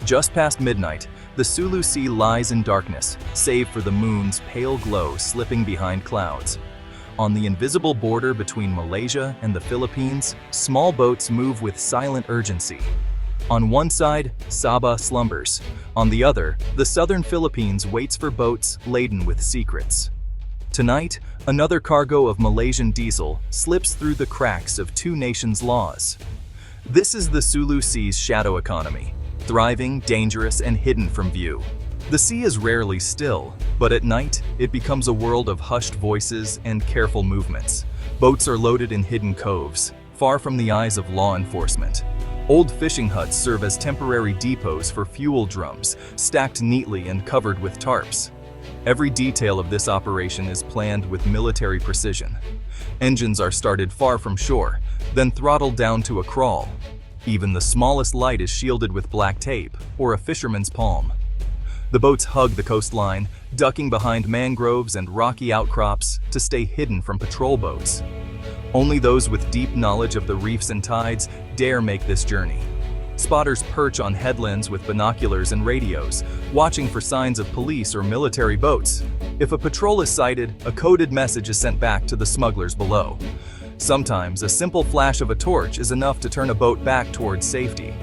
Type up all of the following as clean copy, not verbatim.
Just past midnight, the Sulu Sea lies in darkness, save for the moon's pale glow slipping behind clouds. On the invisible border between Malaysia and the Philippines, small boats move with silent urgency. On one side, Sabah slumbers. On the other, the southern Philippines waits for boats laden with secrets. Tonight, another cargo of Malaysian diesel slips through the cracks of two nations' laws. This is the Sulu Sea's shadow economy, thriving, dangerous, and hidden from view. The sea is rarely still, but at night, it becomes a world of hushed voices and careful movements. Boats are loaded in hidden coves, far from the eyes of law enforcement. Old fishing huts serve as temporary depots for fuel drums, stacked neatly and covered with tarps. Every detail of this operation is planned with military precision. Engines are started far from shore, then throttled down to a crawl. Even the smallest light is shielded with black tape or a fisherman's palm. The boats hug the coastline, ducking behind mangroves and rocky outcrops to stay hidden from patrol boats. Only those with deep knowledge of the reefs and tides dare make this journey. Spotters perch on headlands with binoculars and radios, watching for signs of police or military boats. If a patrol is sighted, a coded message is sent back to the smugglers below. Sometimes a simple flash of a torch is enough to turn a boat back towards safety.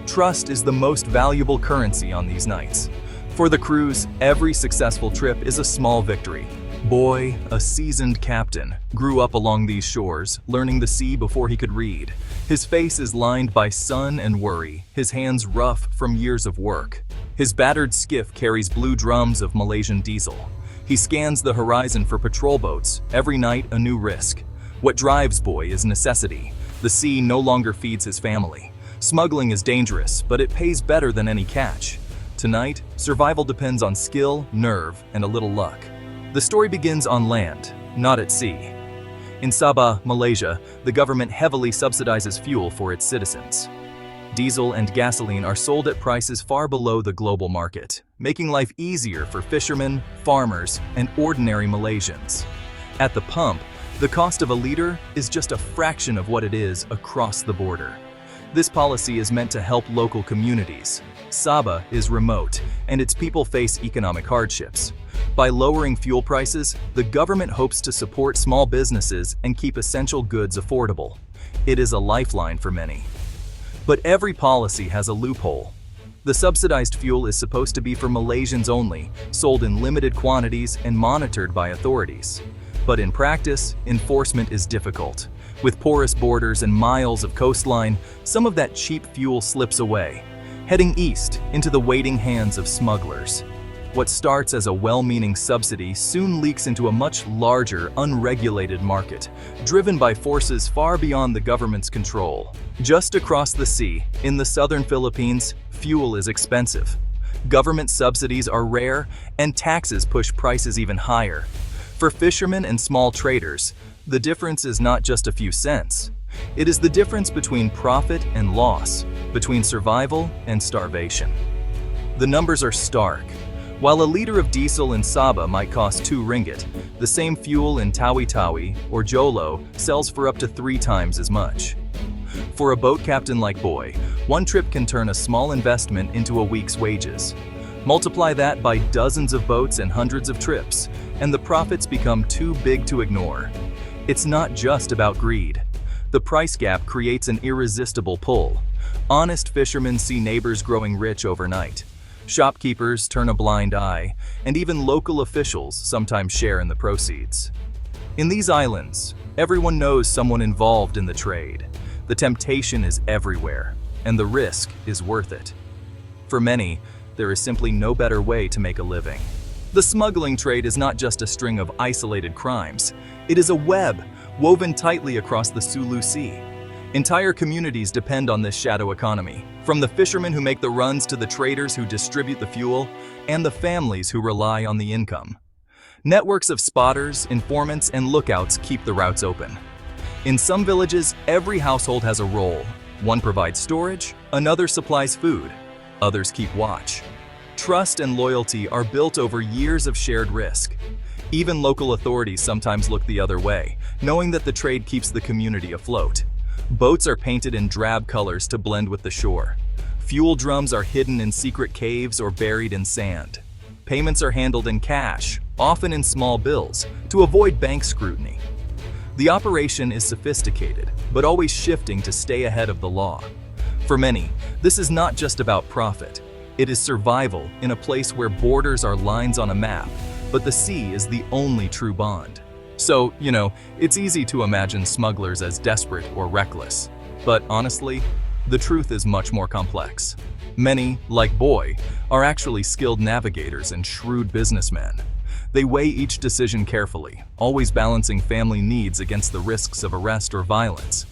Trust is the most valuable currency on these nights. For the crews, every successful trip is a small victory. Boy, a seasoned captain, grew up along these shores, learning the sea before he could read. His face is lined by sun and worry, his hands rough from years of work. His battered skiff carries blue drums of Malaysian diesel. He scans the horizon for patrol boats, every night a new risk. What drives Boy is necessity. The sea no longer feeds his family. Smuggling is dangerous, but it pays better than any catch. Tonight, survival depends on skill, nerve, and a little luck. The story begins on land, not at sea. In Sabah, Malaysia, the government heavily subsidizes fuel for its citizens. Diesel and gasoline are sold at prices far below the global market, making life easier for fishermen, farmers, and ordinary Malaysians. At the pump, the cost of a liter is just a fraction of what it is across the border. This policy is meant to help local communities. Sabah is remote, and its people face economic hardships. By lowering fuel prices, the government hopes to support small businesses and keep essential goods affordable. It is a lifeline for many. But every policy has a loophole. The subsidized fuel is supposed to be for Malaysians only, sold in limited quantities and monitored by authorities. But in practice, enforcement is difficult. With porous borders and miles of coastline, some of that cheap fuel slips away, heading east into the waiting hands of smugglers. What starts as a well-meaning subsidy soon leaks into a much larger, unregulated market, driven by forces far beyond the government's control. Just across the sea, in the southern Philippines, fuel is expensive. Government subsidies are rare, and taxes push prices even higher. For fishermen and small traders, the difference is not just a few cents. It is the difference between profit and loss, between survival and starvation. The numbers are stark. While a liter of diesel in Sabah might cost 2 ringgit, the same fuel in Tawi-Tawi or Jolo sells for up to 3 times as much. For a boat captain like Boy, one trip can turn a small investment into a week's wages. Multiply that by dozens of boats and hundreds of trips, and the profits become too big to ignore. It's not just about greed. The price gap creates an irresistible pull. Honest fishermen see neighbors growing rich overnight. Shopkeepers turn a blind eye, and even local officials sometimes share in the proceeds. In these islands, everyone knows someone involved in the trade. The temptation is everywhere, and the risk is worth it. For many, there is simply no better way to make a living. The smuggling trade is not just a string of isolated crimes. It is a web woven tightly across the Sulu Sea. Entire communities depend on this shadow economy, from the fishermen who make the runs to the traders who distribute the fuel, and the families who rely on the income. Networks of spotters, informants, and lookouts keep the routes open. In some villages, every household has a role. One provides storage, another supplies food, others keep watch. Trust and loyalty are built over years of shared risk. Even local authorities sometimes look the other way, knowing that the trade keeps the community afloat. Boats are painted in drab colors to blend with the shore. Fuel drums are hidden in secret caves or buried in sand. Payments are handled in cash, often in small bills, to avoid bank scrutiny. The operation is sophisticated, but always shifting to stay ahead of the law. For many, this is not just about profit. It is survival in a place where borders are lines on a map, but the sea is the only true bond. So, it's easy to imagine smugglers as desperate or reckless. But honestly, the truth is much more complex. Many, like Boy, are actually skilled navigators and shrewd businessmen. They weigh each decision carefully, always balancing family needs against the risks of arrest or violence.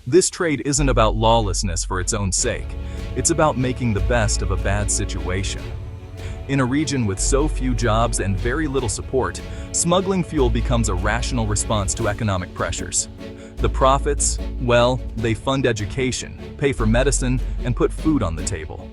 This trade isn't about lawlessness for its own sake. It's about making the best of a bad situation. In a region with so few jobs and very little support, smuggling fuel becomes a rational response to economic pressures. The profits, well, they fund education, pay for medicine, and put food on the table.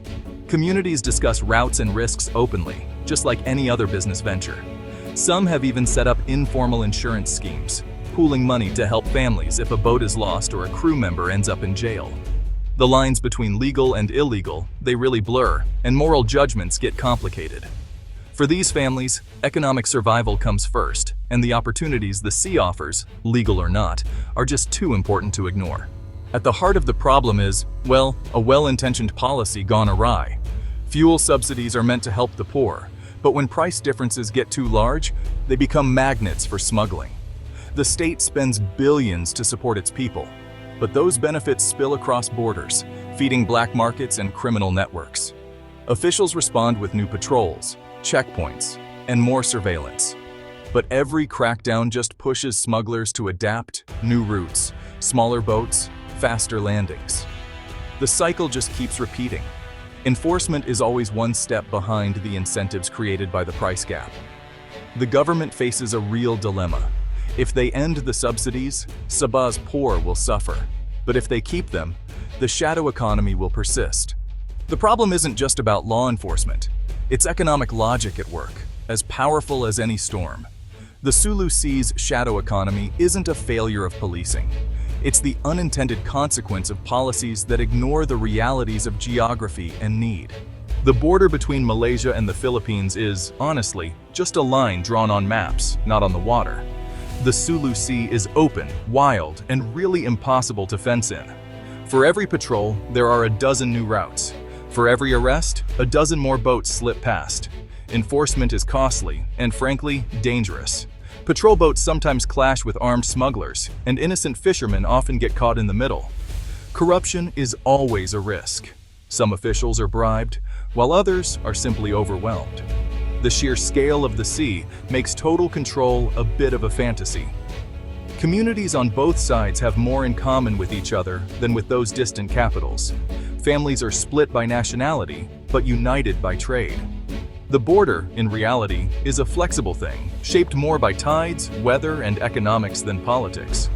Communities discuss routes and risks openly, just like any other business venture. Some have even set up informal insurance schemes, pooling money to help families if a boat is lost or a crew member ends up in jail. The lines between legal and illegal, they really blur, and moral judgments get complicated. For these families, economic survival comes first, and the opportunities the sea offers, legal or not, are just too important to ignore. At the heart of the problem is, a well-intentioned policy gone awry. Fuel subsidies are meant to help the poor, but when price differences get too large, they become magnets for smuggling. The state spends billions to support its people, but those benefits spill across borders, feeding black markets and criminal networks. Officials respond with new patrols, checkpoints, and more surveillance. But every crackdown just pushes smugglers to adapt new routes, smaller boats, faster landings. The cycle just keeps repeating. Enforcement is always one step behind the incentives created by the price gap. The government faces a real dilemma. If they end the subsidies, Sabah's poor will suffer. But if they keep them, the shadow economy will persist. The problem isn't just about law enforcement. It's economic logic at work, as powerful as any storm. The Sulu Sea's shadow economy isn't a failure of policing. It's the unintended consequence of policies that ignore the realities of geography and need. The border between Malaysia and the Philippines is, honestly, just a line drawn on maps, not on the water. The Sulu Sea is open, wild, and really impossible to fence in. For every patrol, there are a dozen new routes. For every arrest, a dozen more boats slip past. Enforcement is costly and, frankly, dangerous. Patrol boats sometimes clash with armed smugglers, and innocent fishermen often get caught in the middle. Corruption is always a risk. Some officials are bribed, while others are simply overwhelmed. The sheer scale of the sea makes total control a bit of a fantasy. Communities on both sides have more in common with each other than with those distant capitals. Families are split by nationality, but united by trade. The border, in reality, is a flexible thing, shaped more by tides, weather, and economics than politics.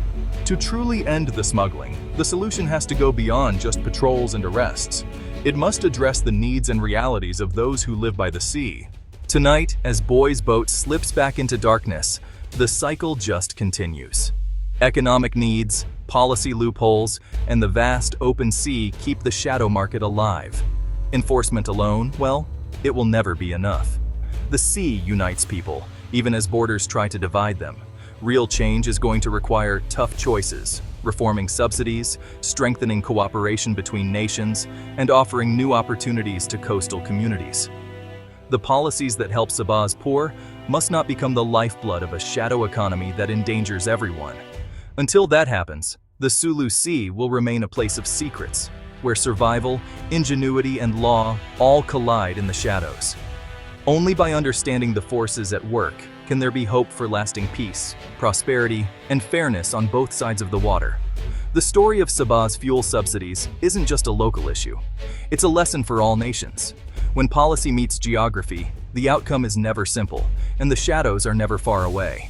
To truly end the smuggling, the solution has to go beyond just patrols and arrests. It must address the needs and realities of those who live by the sea. Tonight, as Boy's boat slips back into darkness, the cycle just continues. Economic needs, policy loopholes, and the vast open sea keep the shadow market alive. Enforcement alone, it will never be enough. The sea unites people, even as borders try to divide them. Real change is going to require tough choices, reforming subsidies, strengthening cooperation between nations, and offering new opportunities to coastal communities. The policies that help Sabah's poor must not become the lifeblood of a shadow economy that endangers everyone. Until that happens, the Sulu Sea will remain a place of secrets, where survival, ingenuity, and law all collide in the shadows. Only by understanding the forces at work can there be hope for lasting peace, prosperity, and fairness on both sides of the water. The story of Sabah's fuel subsidies isn't just a local issue. It's a lesson for all nations. When policy meets geography, the outcome is never simple, and the shadows are never far away.